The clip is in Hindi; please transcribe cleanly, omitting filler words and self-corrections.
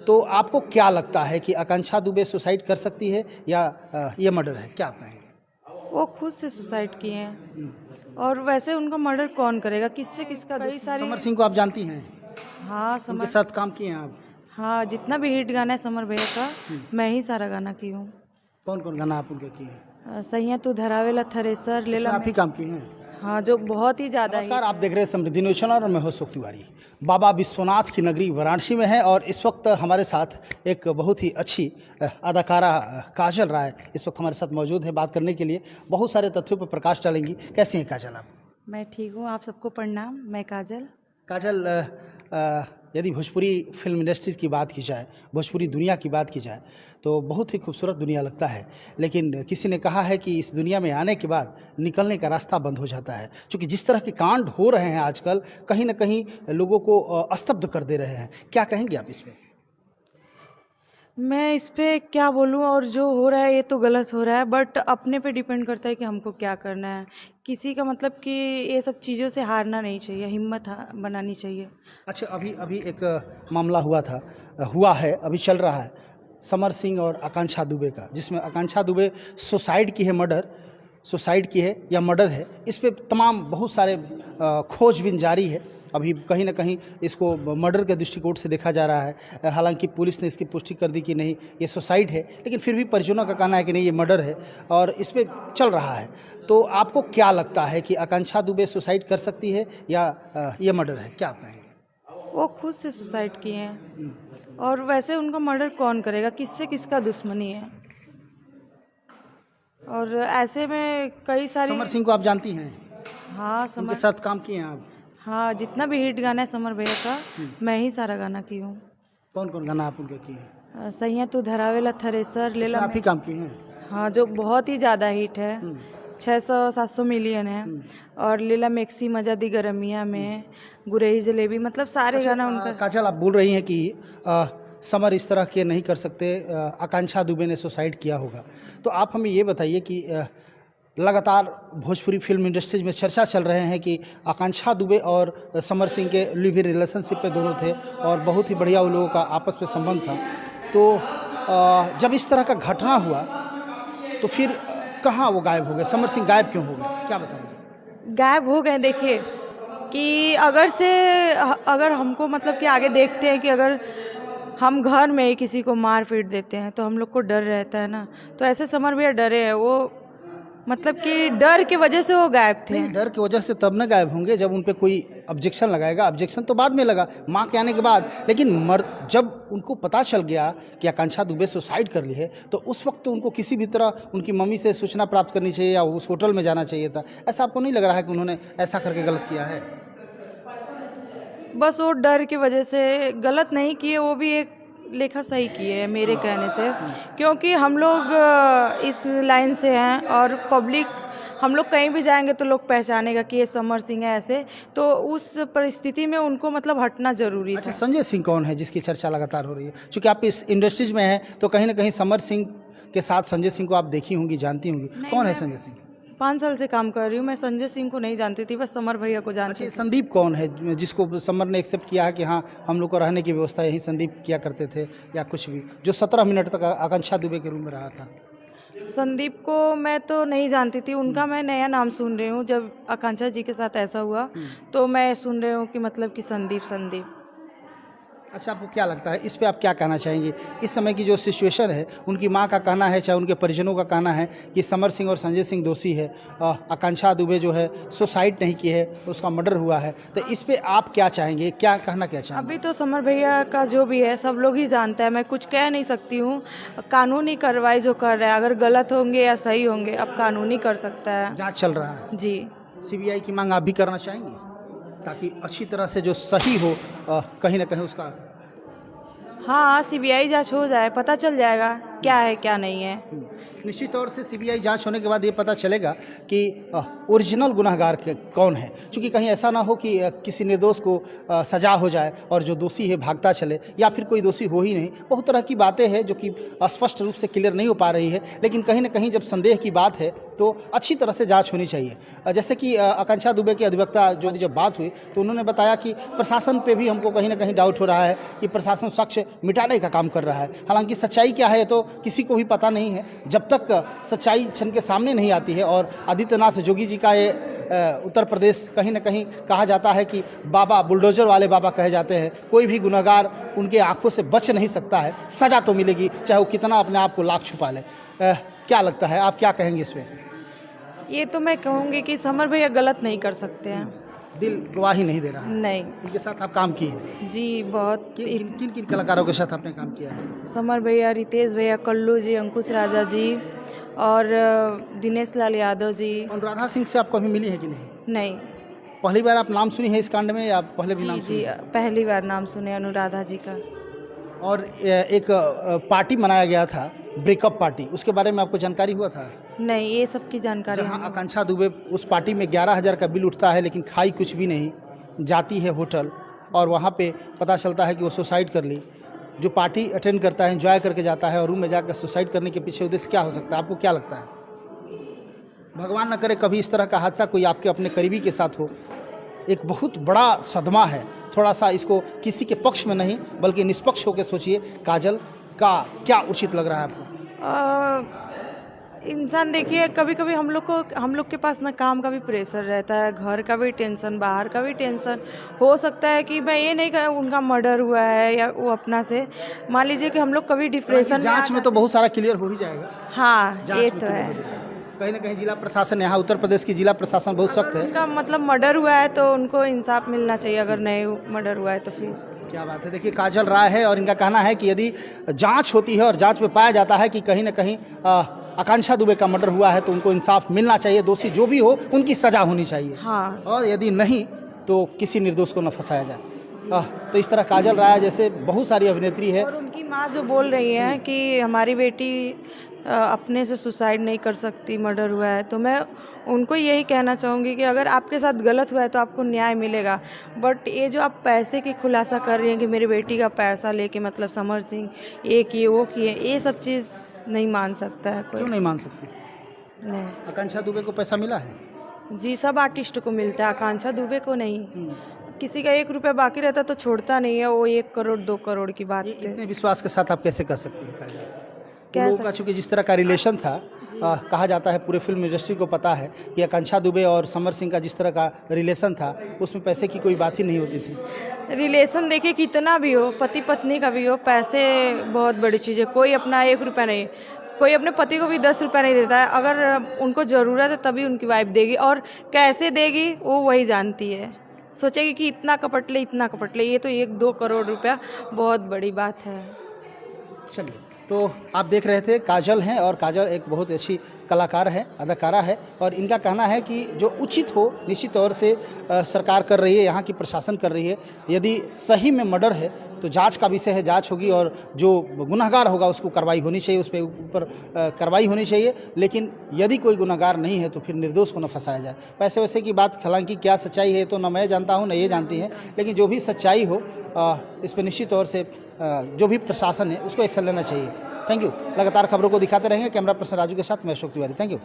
तो आपको क्या लगता है कि आकांक्षा दुबे सुसाइड कर सकती है या ये मर्डर है, क्या आप कहेंगे? वो खुद से सुसाइड किए हैं। और वैसे उनका मर्डर कौन करेगा, किससे किसका कई सारी। समर सिंह को आप जानती हैं, हाँ उनके समर। साथ काम किए हैं आप? हाँ, जितना भी हिट गाना है समर भैया का, मैं ही सारा गाना की हूँ। कौन कौन गाना आप उनके किए हैं? सैया तू धरावेला थ्रेसर इसमें लेला आप ही में। काम किए हैं? हाँ, जो बहुत ही ज़्यादा नमस्कार, हिट आप है। देख रहे हैं समृद्धि न्यूज चैनल और मैं हूं अशोक तिवारी। बाबा विश्वनाथ की नगरी वाराणसी में है और इस वक्त हमारे साथ एक बहुत ही अच्छी अदाकारा काजल राय इस वक्त हमारे साथ मौजूद है बात करने के लिए। बहुत सारे तथ्यों पर प्रकाश डालेंगी। कैसी हैं काजल आप? मैं ठीक हूँ, आप सबको प्रणाम। मैं काजल। काजल, यदि भोजपुरी फिल्म इंडस्ट्री की बात की जाए, भोजपुरी दुनिया की बात की जाए तो बहुत ही खूबसूरत दुनिया लगता है, लेकिन किसी ने कहा है कि इस दुनिया में आने के बाद निकलने का रास्ता बंद हो जाता है, क्योंकि जिस तरह के कांड हो रहे हैं आजकल कहीं ना कहीं लोगों को स्तब्ध कर दे रहे हैं। क्या कहेंगे आप इसमें? मैं इस पे क्या बोलूँ, और जो हो रहा है ये तो गलत हो रहा है, बट अपने पे डिपेंड करता है कि हमको क्या करना है। किसी का मतलब कि ये सब चीज़ों से हारना नहीं चाहिए, हिम्मत बनानी चाहिए। अच्छा, अभी अभी एक मामला हुआ है, अभी चल रहा है, समर सिंह और आकांक्षा दुबे का, जिसमें आकांक्षा दुबे सुसाइड की है या मर्डर है, इस पे तमाम बहुत सारे खोजबीन जारी है। अभी कहीं ना कहीं इसको मर्डर के दृष्टिकोण से देखा जा रहा है। हालांकि पुलिस ने इसकी पुष्टि कर दी कि नहीं ये सुसाइड है, लेकिन फिर भी परिजनों का कहना है कि नहीं ये मर्डर है और इस पे चल रहा है। तो आपको क्या लगता है कि आकांक्षा दुबे सुसाइड कर सकती है या ये मर्डर है, क्या आप कहेंगे? वो खुद से सुसाइड किए हैं। और वैसे उनका मर्डर कौन करेगा, किससे किसका दुश्मनी है। और ऐसे में कई सारी। समर सिंह को आप जानती हैं, हाँ उनके समर। साथ काम किए हैं आप? हाँ, जितना भी हिट गाना है समर भैया का, मैं ही सारा गाना की हूँ। कौन कौन गाना आप उनके किए हैं? सैया तू धरावेला थ्रेसर इसमें लेला आप ही में। काम किए हैं? हाँ, जो बहुत ही ज़्यादा हिट है, 600-700 मिलियन है। और लीला मैक्सी मजा दी गरमिया में, गुरेही जलेबी, मतलब सारे गाना उनका। काजल, आप बोल रही हैं कि समर इस तरह के नहीं कर सकते, आकांक्षा दुबे ने सुसाइड किया होगा, तो आप हमें ये बताइए कि लगातार भोजपुरी फिल्म इंडस्ट्रीज में चर्चा चल रहे हैं कि आकांक्षा दुबे और समर सिंह के लिव इन रिलेशनशिप पे दोनों थे और बहुत ही बढ़िया उन लोगों का आपस में संबंध था। तो जब इस तरह का घटना हुआ तो फिर कहाँ वो गायब हो गए? समर सिंह गायब क्यों हो गए, क्या बताएंगे? गायब हो गए। देखिए कि अगर हमको मतलब कि आगे देखते हैं कि अगर हम घर में ही किसी को मार पीट देते हैं तो हम लोग को डर रहता है ना। तो ऐसे समर भैया डरे हैं, वो मतलब कि डर की वजह से वो गायब थे। नहीं, डर की वजह से तब न गायब होंगे जब उन पे कोई ऑब्जेक्शन लगाएगा। ऑब्जेक्शन तो बाद में लगा, माँ के आने के बाद, लेकिन जब उनको पता चल गया कि आकांक्षा दुबे सुसाइड कर ली है तो उस वक्त तो उनको किसी भी तरह उनकी मम्मी से सूचना प्राप्त करनी चाहिए या उस होटल में जाना चाहिए था। ऐसा आपको नहीं लग रहा है कि उन्होंने ऐसा करके गलत किया है? बस वो डर की वजह से गलत नहीं किए, वो भी एक लेखा सही किए हैं मेरे कहने से। क्योंकि हम लोग इस लाइन से हैं और पब्लिक, हम लोग कहीं भी जाएंगे तो लोग पहचानेगा कि ये समर सिंह है ऐसे। तो उस परिस्थिति में उनको मतलब हटना जरूरी था। अच्छा, संजय सिंह कौन है जिसकी चर्चा लगातार हो रही है? क्योंकि आप इस इंडस्ट्रीज में हैं तो कहीं ना कहीं समर सिंह के साथ संजय सिंह को आप देखी होंगी, जानती होंगी। कौन है संजय सिंह? 5 साल से काम कर रही हूँ। मैं संजय सिंह को नहीं जानती थी, बस समर भैया को जानती अच्छा, थी। संदीप कौन है जिसको समर ने एक्सेप्ट किया है कि हाँ हम लोग को रहने की व्यवस्था यही संदीप किया करते थे, या कुछ भी, जो 17 मिनट तक आकांक्षा दुबे के रूम में रहा था? संदीप को मैं तो नहीं जानती थी, उनका मैं नया नाम सुन रही हूँ। जब आकांक्षा जी के साथ ऐसा हुआ तो मैं सुन रही हूँ कि मतलब कि संदीप। अच्छा, आपको क्या लगता है इस पे, आप क्या कहना चाहेंगे? इस समय की जो सिचुएशन है, उनकी माँ का कहना है, चाहे उनके परिजनों का कहना है कि समर सिंह और संजय सिंह दोषी है, आकांक्षा दुबे जो है सुसाइड नहीं की है, उसका मर्डर हुआ है, तो इस पे आप क्या चाहेंगे, क्या कहना क्या चाहेंगे? अभी तो समर भैया का जो भी है सब लोग ही जानता है, मैं कुछ कह नहीं सकती हूँ। कानूनी कार्रवाई जो कर रहा है, अगर गलत होंगे या सही होंगे अब कानूनी कर सकता है। जांच चल रहा है जी। सीबीआई की मांग आप भी करना चाहेंगे ताकि अच्छी तरह से जो सही हो कहीं ना कहीं उसका? हाँ, सीबीआई जांच हो जाए, पता चल जाएगा क्या है क्या नहीं है। निश्चित तौर से सीबीआई जांच होने के बाद ये पता चलेगा कि ओरिजिनल गुनहगार कौन है, क्योंकि कहीं ऐसा ना हो कि किसी निर्दोष को सजा हो जाए और जो दोषी है भागता चले, या फिर कोई दोषी हो ही नहीं। बहुत तरह की बातें हैं जो कि स्पष्ट रूप से क्लियर नहीं हो पा रही है, लेकिन कहीं ना कहीं जब संदेह की बात है तो अच्छी तरह से जांच होनी चाहिए। जैसे कि आकांक्षा दुबे के अधिवक्ता जो जब बात हुई तो उन्होंने बताया कि प्रशासन पे भी हमको कहीं ना कहीं डाउट हो रहा है कि प्रशासन साक्ष्य मिटाने का काम कर रहा है। हालांकि सच्चाई क्या है तो किसी को भी पता नहीं है, जब तक सच्चाई छन के सामने नहीं आती है। और आदित्यनाथ जोगी जी का ये उत्तर प्रदेश कहीं ना कहीं कहा जाता है कि बाबा, बुलडोजर वाले बाबा कहे जाते हैं। कोई भी गुनहगार उनके आंखों से बच नहीं सकता है, सज़ा तो मिलेगी चाहे वो कितना अपने आप को लाख छुपा ले। क्या लगता है, आप क्या कहेंगे इस पर? ये तो मैं कहूँगी कि समर भैया गलत नहीं कर सकते हैं। दिल गवाही नहीं दे रहा है। नहीं। इनके साथ आप काम किए हैं? जी बहुत। किन किन किन कलाकारों के साथ आपने काम किया है? समर भैया, रितेश भैया, कल्लू जी, अंकुश राजा जी और दिनेश लाल यादव जी। अनुराधा सिंह से आप कभी मिली है कि नहीं? नहीं। पहली बार आप नाम सुनी है इस कांड में या पहले भी नाम जी सुनी? पहली बार नाम सुने अनुराधा जी का। और एक पार्टी मनाया गया था, ब्रेकअप पार्टी, उसके बारे में आपको जानकारी हुआ था? नहीं, ये सब की जानकारी जहाँ हमें- आकांक्षा दुबे उस पार्टी में 11,000 का बिल उठता है लेकिन खाई कुछ भी नहीं, जाती है होटल और वहाँ पे पता चलता है कि वो सुसाइड कर ली। जो पार्टी अटेंड करता है, एंजॉय करके जाता है और रूम में जाकर सुसाइड करने के पीछे उद्देश्य क्या हो सकता है? आपको क्या लगता है? भगवान न करे कभी इस तरह का हादसा कोई आपके अपने करीबी के साथ हो। एक बहुत बड़ा सदमा है। थोड़ा सा इसको किसी के पक्ष में नहीं बल्कि निष्पक्ष होकर सोचिए। काजल का क्या उचित लग रहा है आपको? इंसान देखिए, कभी कभी हम लोग के पास ना काम का भी प्रेशर रहता है, घर का भी टेंशन, बाहर का भी टेंशन। हो सकता है कि मैं ये नहीं कह उनका मर्डर हुआ है या वो अपना से, मान लीजिए कि हम लोग कभी डिप्रेशन जांच में तो बहुत सारा क्लियर हो ही जाएगा। हाँ, जांच ये में तो clear है। हो जाएगा। कहीं ना कहीं जिला प्रशासन, यहाँ उत्तर प्रदेश की जिला प्रशासन बहुत सख्त है। उनका मतलब मर्डर हुआ है तो उनको इंसाफ मिलना चाहिए, अगर नहीं मर्डर हुआ है तो फिर। क्या बात है। देखिए, काजल राय है और इनका कहना है कि यदि जांच होती है और जांच में पाया जाता है कि कहीं ना कहीं आकांक्षा दुबे का मर्डर हुआ है तो उनको इंसाफ मिलना चाहिए। दोषी जो भी हो उनकी सजा होनी चाहिए। हाँ। और यदि नहीं तो किसी निर्दोष को न फंसाया जाए। तो इस तरह काजल राय जैसे बहुत सारी अभिनेत्री है। और उनकी माँ जो बोल रही है कि हमारी बेटी अपने से सुसाइड नहीं कर सकती, मर्डर हुआ है, तो मैं उनको यही कहना चाहूँगी कि अगर आपके साथ गलत हुआ है तो आपको न्याय मिलेगा। बट ये जो आप पैसे की खुलासा कर रही हैं कि मेरी बेटी का पैसा लेके मतलब समर सिंह ये किए वो किए, ये सब चीज़ नहीं मान सकता है कोई। क्यों नहीं मान सकती? नहीं आकांक्षा दुबे को पैसा मिला है? जी, सब आर्टिस्ट को मिलता है, आकांक्षा दुबे को नहीं। किसी का 1 रुपया बाकी रहता तो छोड़ता नहीं है, वो 1 करोड़ 2 करोड़ की बात है। इतने विश्वास के साथ आप कैसे कर सकती हैं काजल? कह लोगों का चूंकि जिस तरह का रिलेशन था, कहा जाता है पूरे फिल्म इंडस्ट्री को पता है कि आकांक्षा दुबे और समर सिंह का जिस तरह का रिलेशन था उसमें पैसे की कोई बात ही नहीं होती थी। रिलेशन देखिए कितना भी हो, पति पत्नी का भी हो, पैसे बहुत बड़ी चीज़ है। कोई अपना 1 रुपया नहीं, कोई अपने पति को भी 10 रुपया नहीं देता है। अगर उनको ज़रूरत है तभी उनकी वाइफ देगी, और कैसे देगी वो वही जानती है। सोचेगी कि इतना कपट ले, इतना कपट ले, ये तो 1-2 करोड़ रुपया बहुत बड़ी बात है। चलिए, तो आप देख रहे थे काजल हैं और काजल एक बहुत अच्छी कलाकार है, अदाकारा है और इनका कहना है कि जो उचित हो निश्चित तौर से सरकार कर रही है, यहाँ की प्रशासन कर रही है। यदि सही में मर्डर है तो जांच का विषय है, जांच होगी और जो गुनहगार होगा उसको कार्रवाई होनी चाहिए, उस पर ऊपर कार्रवाई होनी चाहिए। लेकिन यदि कोई गुनहगार नहीं है तो फिर निर्दोष को न फंसाया जाए। पैसे वैसे की बात, हालांकि क्या सच्चाई है तो न मैं जानता हूँ न ये जानती हैं, लेकिन जो भी सच्चाई हो इस पर निश्चित तौर से जो भी प्रशासन है उसको एक्शन लेना चाहिए। Thank you. लगातार खबरों को दिखाते रहेंगे। कैमरा पर्सन राजू के साथ मैं अशोक तिवारी। Thank you.